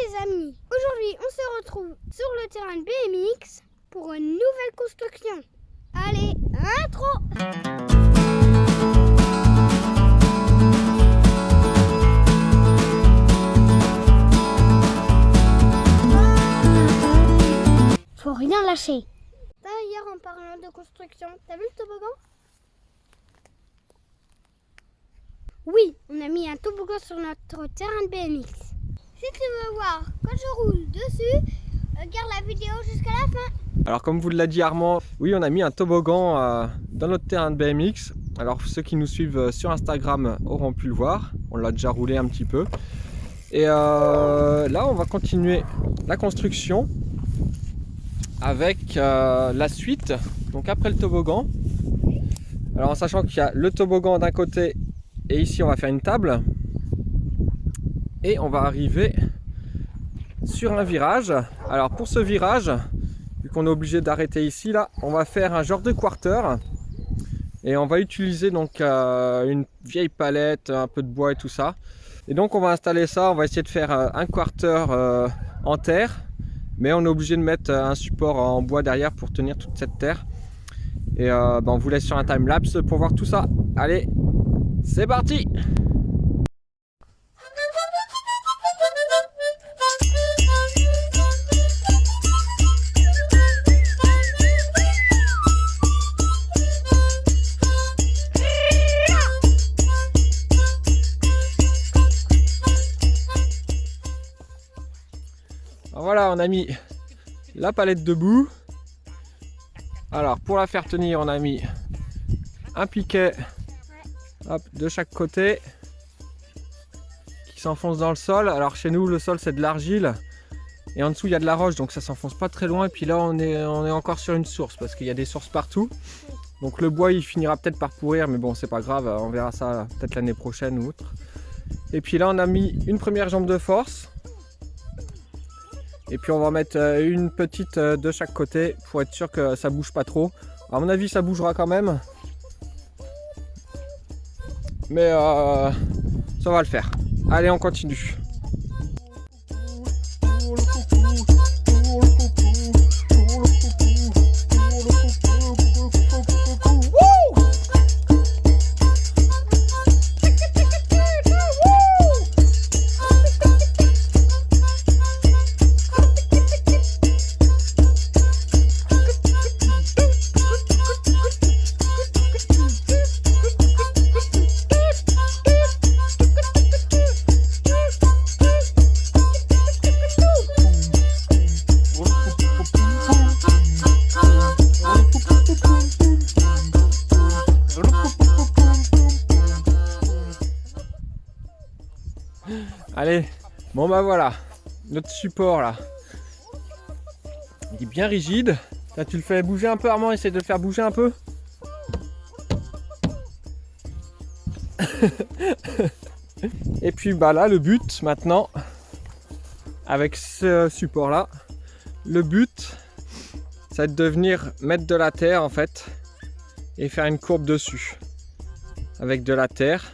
les amis, aujourd'hui on se retrouve sur le terrain de BMX pour une nouvelle construction. Allez, intro! Faut rien lâcher. D'ailleurs, en parlant de construction, t'as vu le toboggan? Oui, on a mis un toboggan sur notre terrain de BMX. Si tu veux voir quand je roule dessus, regarde la vidéo jusqu'à la fin. Alors comme vous l'a dit Armand, oui on a mis un toboggan dans notre terrain de BMX. Alors ceux qui nous suivent sur Instagram auront pu le voir, on l'a déjà roulé un petit peu. Et là on va continuer la construction avec la suite, donc après le toboggan. Alors en sachant qu'il y a le toboggan d'un côté et ici on va faire une table. Et on va arriver sur un virage. Alors pour ce virage, vu qu'on est obligé d'arrêter ici, là, on va faire un genre de quarter. Et on va utiliser donc une vieille palette, un peu de bois et tout ça. Et donc on va installer ça, on va essayer de faire un quarter en terre. Mais on est obligé de mettre un support en bois derrière pour tenir toute cette terre. Et on vous laisse sur un time-lapse pour voir tout ça. Allez, c'est parti! Voilà, on a mis la palette debout. Alors pour la faire tenir, on a mis un piquet hop, de chaque côté qui s'enfonce dans le sol. Alors chez nous le sol c'est de l'argile et en dessous il y a de la roche, donc ça s'enfonce pas très loin. Et puis là on est encore sur une source parce qu'il y a des sources partout. Donc le bois il finira peut-être par pourrir, mais bon c'est pas grave, on verra ça peut-être l'année prochaine ou autre. Et puis là on a mis une première jambe de force. Et puis on va mettre une petite de chaque côté pour être sûr que ça bouge pas trop. À mon avis ça bougera quand même. Mais ça va le faire. Allez on continue. Allez, bon bah voilà, notre support là, il est bien rigide. Là tu le fais bouger un peu Armand, essaye de le faire bouger un peu. Et puis bah là le but maintenant, avec ce support là, le but ça va être de venir mettre de la terre en fait et faire une courbe dessus avec de la terre.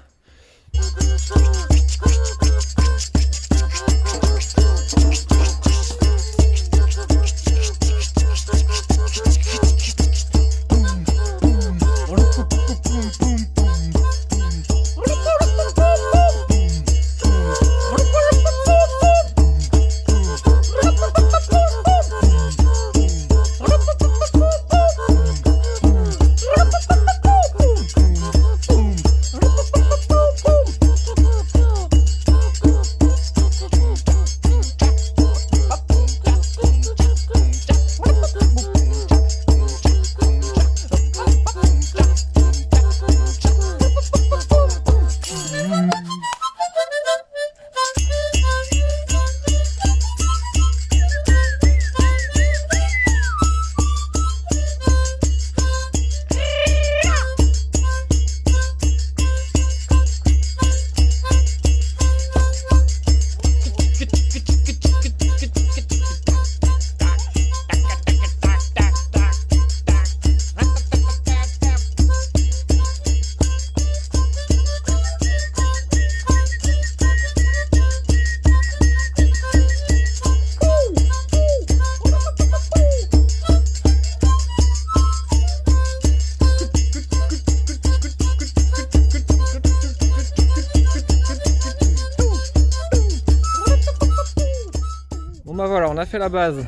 Bon bah voilà, on a fait la base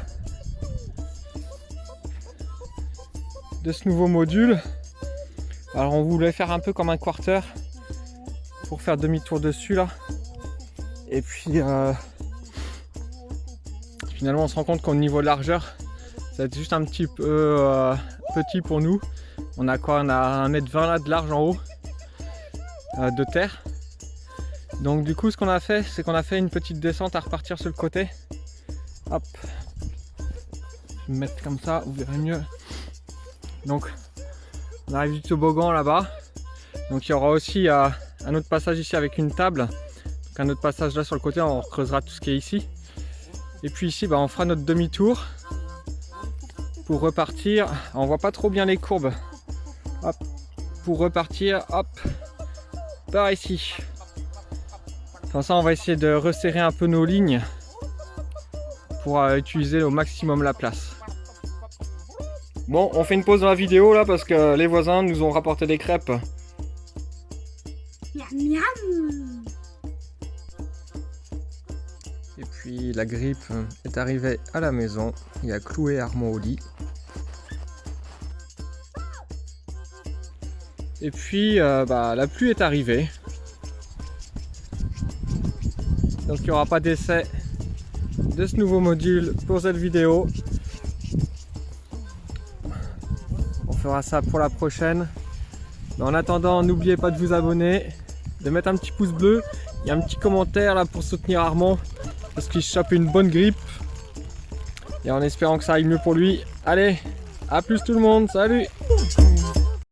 de ce nouveau module. Alors on voulait faire un peu comme un quarter pour faire demi-tour dessus là. Et puis finalement on se rend compte qu'au niveau de largeur, ça va être juste un petit peu petit pour nous. On a quoi? On a 1,20 m là de large en haut de terre. Donc du coup ce qu'on a fait, c'est qu'on a fait une petite descente à repartir sur le côté. Hop. Je vais me mettre comme ça, vous verrez mieux. Donc on arrive du toboggan là-bas. Donc il y aura aussi un autre passage ici avec une table. Donc un autre passage là sur le côté, on creusera tout ce qui est ici. Et puis ici bah, on fera notre demi-tour pour repartir. On voit pas trop bien les courbes. Hop. Pour repartir, hop, par ici. Comme ça on va essayer de resserrer un peu nos lignes pour utiliser au maximum la place. Bon, on fait une pause dans la vidéo là parce que les voisins nous ont rapporté des crêpes. Miam miam. Et puis la grippe est arrivée à la maison. Il a cloué Armand au lit. Et puis la pluie est arrivée. Donc il n'y aura pas d'essai de ce nouveau module pour cette vidéo. On fera ça pour la prochaine. Mais en attendant, n'oubliez pas de vous abonner, de mettre un petit pouce bleu et un petit commentaire là pour soutenir Armand parce qu'il chope une bonne grippe. Et en espérant que ça aille mieux pour lui. Allez, à plus tout le monde, salut!